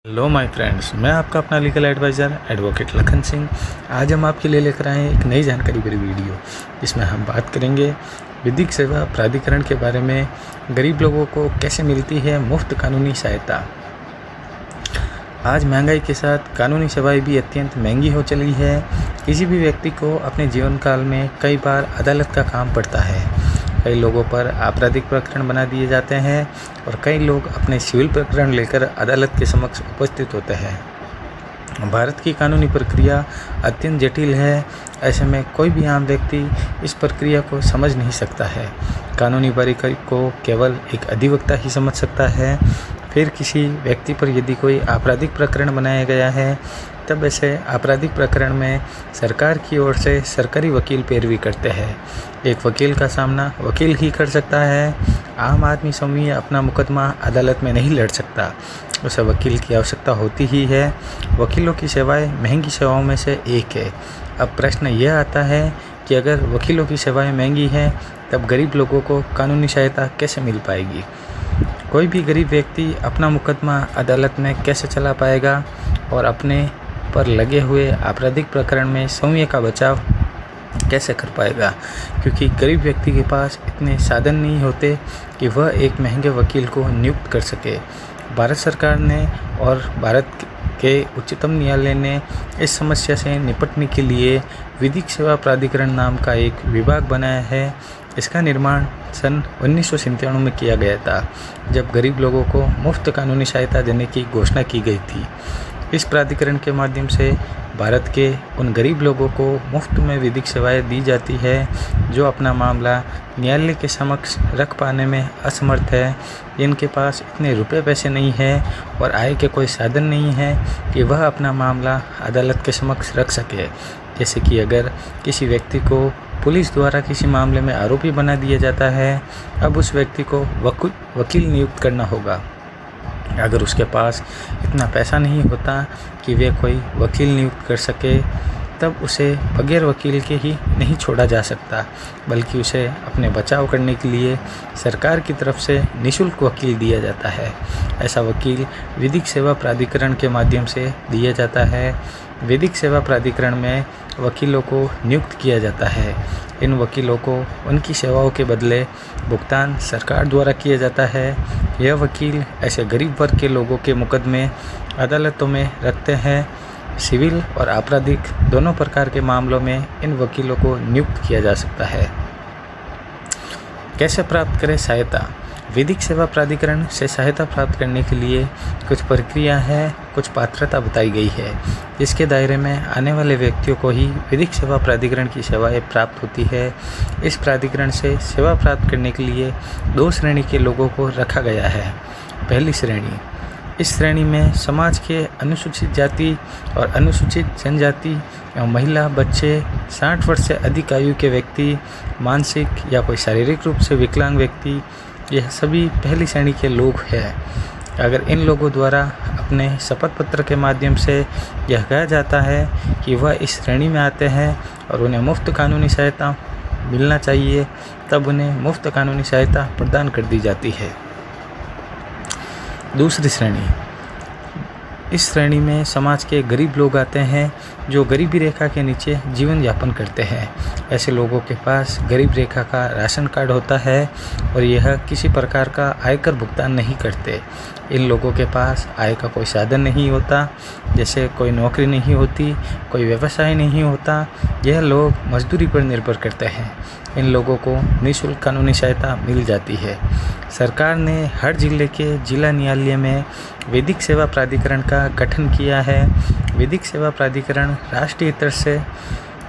Hello my friends, मैं आपका अपना legal adviser advocate Lakhan Singh. आज हम आपके लिए लेकर आए हैं एक नई जानकारी भरी वीडियो, जिसमें हम बात करेंगे विधिक सेवा प्राधिकरण के बारे में। गरीब लोगों को कैसे मिलती है मुफ्त कानूनी सहायता। आज महंगाई के साथ कानूनी सेवाएं भी अत्यंत महंगी हो चली है। किसी भी व्यक्ति को अपने जीवन काल में कई बार अदालत का काम पड़ता है। कई लोगों पर आपराधिक प्रकरण बना दिए जाते हैं और कई लोग अपने सिविल प्रकरण लेकर अदालत के समक्ष उपस्थित होते हैं। भारत की कानूनी प्रक्रिया अत्यंत जटिल है। ऐसे में कोई भी आम व्यक्ति इस प्रक्रिया को समझ नहीं सकता है। कानूनी बारीकी को केवल एक अधिवक्ता ही समझ सकता है। फिर किसी व्यक्ति पर यदि कोई आपराधिक प्रकरण बनाया गया है, तब ऐसे आपराधिक प्रकरण में सरकार की ओर से सरकारी वकील पैरवी करते हैं। एक वकील का सामना वकील ही कर सकता है। आम आदमी समूह अपना मुकदमा अदालत में नहीं लड़ सकता, उसे वकील की आवश्यकता होती ही है। वकीलों की सेवाएं महंगी सेवाओं में से एक है। अब प्रश्न यह आता है कि अगर वकीलों की सेवाएं महंगी हैं, तब गरीब लोगों को कानूनी सहायता कैसे मिल पाएगी। कोई भी गरीब व्यक्ति अपना मुकदमा अदालत में कैसे चला पाएगा और अपने पर लगे हुए आपराधिक प्रकरण में समूह का बचाव कैसे कर पाएगा, क्योंकि गरीब व्यक्ति के पास इतने साधन नहीं होते कि वह एक महंगे वकील को नियुक्त कर सके। भारत सरकार ने और भारत के उच्चतम न्यायालय ने इस समस्या से निपटने के लिए विधिक सेवा प्राधिकरण नाम का एक विभाग बनाया है। इसका निर्माण सन 1997 में किया गया था, जब गरीब लोगों को मुफ्त कानूनी सहायता देने की घोषणा की गई थी। इस प्राधिकरण के माध्यम से भारत के उन गरीब लोगों को मुफ्त में विधिक सेवाएं दी जाती है, जो अपना मामला न्यायालय के समक्ष रख पाने में असमर्थ है। इनके पास इतने रुपए पैसे नहीं है और आय के कोई साधन नहीं है कि वह अपना मामला अदालत के समक्ष रख सके। जैसे कि अगर किसी व्यक्ति को पुलिस द्वारा किसी मामले में आरोपी बना दिया जाता है, अब उस व्यक्ति को वकील नियुक्त करना होगा। अगर उसके पास इतना पैसा नहीं होता कि वे कोई वकील नियुक्त कर सके, तब उसे बगैर वकील के ही नहीं छोड़ा जा सकता, बल्कि उसे अपने बचाव करने के लिए सरकार की तरफ से निःशुल्क वकील दिया जाता है। ऐसा वकील विधिक सेवा प्राधिकरण के माध्यम से दिया जाता है। विधिक सेवा प्राधिकरण में वकीलों को नियुक्त किया जाता है। इन वकीलों को उनकी सेवाओं के बदले भुगतान सरकार द्वारा किया जाता है। यह वकील ऐसे गरीब वर्ग के लोगों के मुकदमे अदालतों में रखते हैं। सिविल और आपराधिक दोनों प्रकार के मामलों में इन वकीलों को नियुक्त किया जा सकता है। कैसे प्राप्त करें सहायता। विधिक सेवा प्राधिकरण से सहायता प्राप्त करने के लिए कुछ प्रक्रिया है, कुछ पात्रता बताई गई है, जिसके दायरे में आने वाले व्यक्तियों को ही विधिक सेवा प्राधिकरण की सेवाएं प्राप्त होती है। इस प्राधिकरण से सेवा प्राप्त करने के लिए 2 श्रेणी के लोगों को रखा गया है। पहली श्रेणी, इस श्रेणी में समाज के अनुसूचित जाति और अनुसूचित जनजाति एवं महिला, बच्चे, 60 वर्ष से अधिक आयु के व्यक्ति, मानसिक या कोई शारीरिक रूप से विकलांग व्यक्ति, यह सभी पहली श्रेणी के लोग हैं। अगर इन लोगों द्वारा अपने शपथ पत्र के माध्यम से यह कहा जाता है कि वह इस श्रेणी में आते हैं और उन्हें मुफ्त कानूनी सहायता मिलना चाहिए, तब उन्हें मुफ्त कानूनी सहायता प्रदान कर दी जाती है। दूसरी श्रेणी, इस श्रेणी में समाज के गरीब लोग आते हैं जो गरीबी रेखा के नीचे जीवन यापन करते हैं। ऐसे लोगों के पास गरीब रेखा का राशन कार्ड होता है और यह किसी प्रकार का आयकर भुगतान नहीं करते। इन लोगों के पास आय का कोई साधन नहीं होता, जैसे कोई नौकरी नहीं होती, कोई व्यवसाय नहीं होता। यह लोग मजदूरी पर निर्भर करते हैं। इन लोगों को निःशुल्क कानूनी सहायता मिल जाती है। सरकार ने हर जिले के जिला न्यायालय में विधिक सेवा प्राधिकरण का गठन किया है। विधिक सेवा प्राधिकरण राष्ट्रीय स्तर से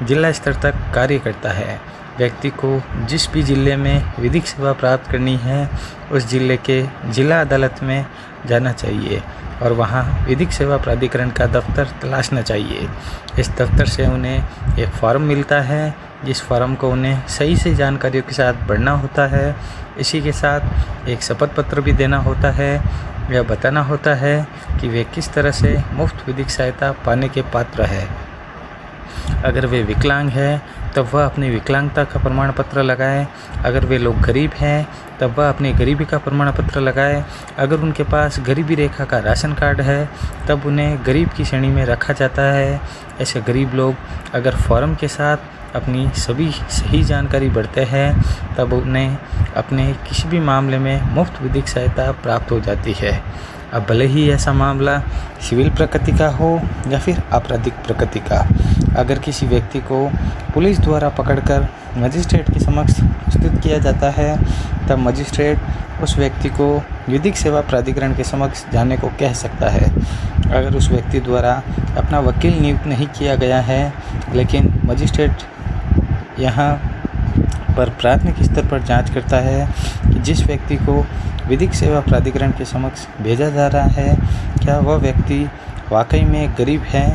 जिला स्तर तक कार्य करता है। व्यक्ति को जिस भी जिले में विधिक सेवा प्राप्त करनी है, उस जिले के जिला अदालत में जाना चाहिए और वहाँ विधिक सेवा प्राधिकरण का दफ्तर तलाशना चाहिए। इस दफ्तर से उन्हें एक फॉर्म मिलता है, जिस फॉर्म को उन्हें सही जानकारियों के साथ भरना होता है। इसी के साथ एक शपथ पत्र भी देना होता है। यह बताना होता है कि वे किस तरह से मुफ्त विधिक सहायता पाने के पात्र है। अगर वे विकलांग हैं तब वह अपनी विकलांगता का प्रमाण पत्र लगाए। अगर वे लोग गरीब हैं तब वह अपनी गरीबी का प्रमाण पत्र लगाए। अगर उनके पास गरीबी रेखा का राशन कार्ड है तब उन्हें गरीब की श्रेणी में रखा जाता है। ऐसे गरीब लोग अगर फॉर्म के साथ अपनी सभी सही जानकारी भरते हैं तब उन्हें अपने किसी भी मामले में मुफ्त विधिक सहायता प्राप्त हो जाती है। अब भले ही ऐसा मामला सिविल प्रकृति का हो या फिर आपराधिक प्रकृति का, अगर किसी व्यक्ति को पुलिस द्वारा पकड़कर मजिस्ट्रेट के समक्ष प्रस्तुत किया जाता है तब मजिस्ट्रेट उस व्यक्ति को विधिक सेवा प्राधिकरण के समक्ष जाने को कह सकता है। अगर उस व्यक्ति द्वारा अपना वकील नियुक्त नहीं किया गया है लेकिन मजिस्ट्रेट यहाँ पर प्राथमिक स्तर पर जांच करता है कि जिस व्यक्ति को विधिक सेवा प्राधिकरण के समक्ष भेजा जा रहा है क्या वह व्यक्ति वाकई में गरीब है।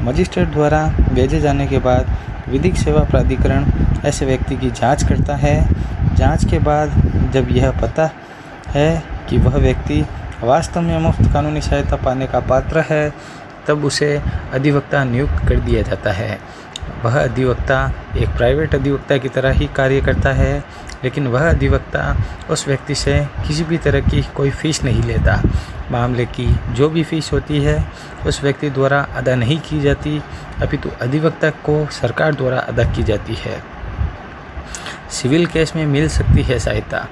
मजिस्ट्रेट द्वारा भेजे जाने के बाद विधिक सेवा प्राधिकरण ऐसे व्यक्ति की जांच करता है। जांच के बाद जब यह पता है कि वह व्यक्ति वास्तव में मुफ्त कानूनी सहायता पाने का पात्र है तब उसे अधिवक्ता नियुक्त कर दिया जाता है। वह अधिवक्ता एक प्राइवेट अधिवक्ता की तरह ही कार्य करता है, लेकिन वह अधिवक्ता उस व्यक्ति से किसी भी तरह की कोई फ़ीस नहीं लेता। मामले की जो भी फ़ीस होती है उस व्यक्ति द्वारा अदा नहीं की जाती, अपितु अधिवक्ता को सरकार द्वारा अदा की जाती है। सिविल केस में मिल सकती है सहायता।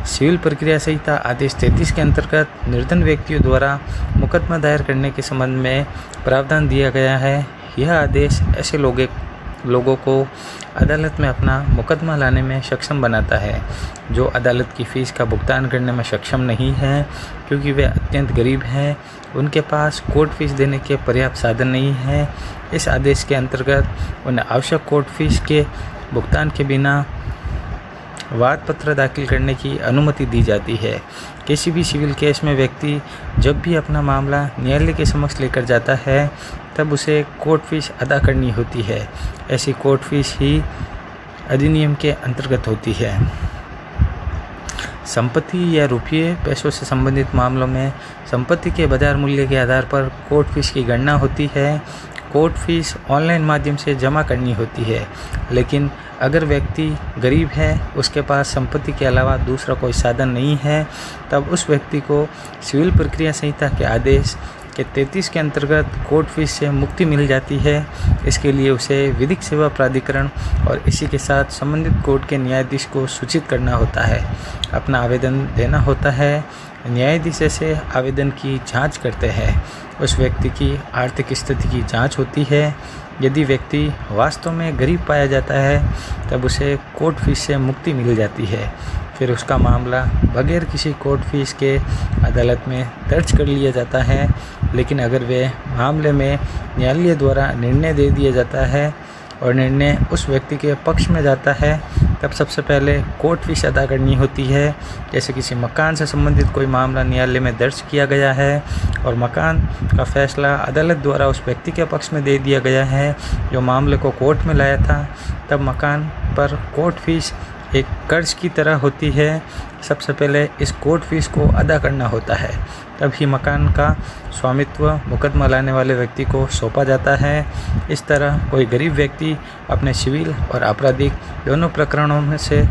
सिविल प्रक्रिया संहिता आदेश 33 के अंतर्गत निर्धन व्यक्तियों द्वारा मुकदमा दायर करने के संबंध में प्रावधान दिया गया है। यह आदेश ऐसे लोगों को अदालत में अपना मुकदमा लाने में सक्षम बनाता है जो अदालत की फ़ीस का भुगतान करने में सक्षम नहीं है, क्योंकि वे अत्यंत गरीब हैं, उनके पास कोर्ट फीस देने के पर्याप्त साधन नहीं है। इस आदेश के अंतर्गत उन्हें आवश्यक कोर्ट फीस के भुगतान के बिना वाद पत्र दाखिल करने की अनुमति दी जाती है। किसी भी सिविल केस में व्यक्ति जब भी अपना मामला न्यायालय के समक्ष लेकर जाता है तब उसे कोर्ट फीस अदा करनी होती है। ऐसी कोर्ट फीस ही अधिनियम के अंतर्गत होती है। संपत्ति या रुपये पैसों से संबंधित मामलों में संपत्ति के बाजार मूल्य के आधार पर कोर्ट फीस की गणना होती है। कोर्ट फीस ऑनलाइन माध्यम से जमा करनी होती है, लेकिन अगर व्यक्ति गरीब है, उसके पास संपत्ति के अलावा दूसरा कोई साधन नहीं है, तब उस व्यक्ति को सिविल प्रक्रिया संहिता के आदेश के 33 के अंतर्गत कोर्ट फीस से मुक्ति मिल जाती है। इसके लिए उसे विधिक सेवा प्राधिकरण और इसी के साथ संबंधित कोर्ट के न्यायाधीश को सूचित करना होता है, अपना आवेदन देना होता है। न्यायाधीश से आवेदन की जांच करते हैं। उस व्यक्ति की आर्थिक स्थिति की जांच होती है। यदि व्यक्ति वास्तव में गरीब पाया जाता है तब उसे कोर्ट फीस से मुक्ति मिल जाती है। फिर उसका मामला बगैर किसी कोर्ट फीस के अदालत में दर्ज कर लिया जाता है। लेकिन अगर वे मामले में न्यायालय द्वारा निर्णय दे दिया जाता है और निर्णय उस व्यक्ति के पक्ष में जाता है तब सबसे पहले कोर्ट फीस अदा करनी होती है। जैसे किसी मकान से संबंधित कोई मामला न्यायालय में दर्ज किया गया है और मकान का फैसला अदालत द्वारा उस व्यक्ति के पक्ष में दे दिया गया है जो मामले को कोर्ट में लाया था, तब मकान पर कोर्ट फीस एक कर्ज की तरह होती है। सबसे पहले इस कोर्ट फीस को अदा करना होता है, तभी मकान का स्वामित्व मुकदमा लाने वाले व्यक्ति को सौंपा जाता है। इस तरह कोई गरीब व्यक्ति अपने सिविल और आपराधिक दोनों प्रकरणों में से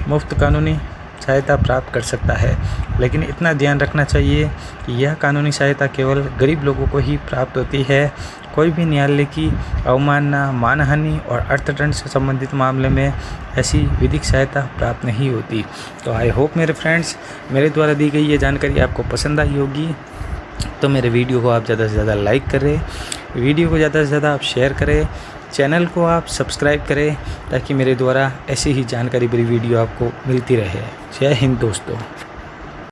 मुफ्त कानूनी सहायता प्राप्त कर सकता है। लेकिन इतना ध्यान रखना चाहिए कि यह कानूनी सहायता केवल गरीब लोगों को ही प्राप्त होती है। कोई भी न्यायालय की अवमानना, मानहानि और अर्थदंड से संबंधित मामले में ऐसी विधिक सहायता प्राप्त नहीं होती। तो आई होप मेरे फ्रेंड्स, मेरे द्वारा दी गई ये जानकारी आपको पसंद आई होगी। तो मेरे वीडियो को आप ज़्यादा से ज़्यादा लाइक करें, वीडियो को ज़्यादा से ज़्यादा आप शेयर करें, चैनल को आप सब्सक्राइब करें ताकि मेरे द्वारा ऐसी ही जानकारी भरी वीडियो आपको मिलती रहे। जय हिंद दोस्तों।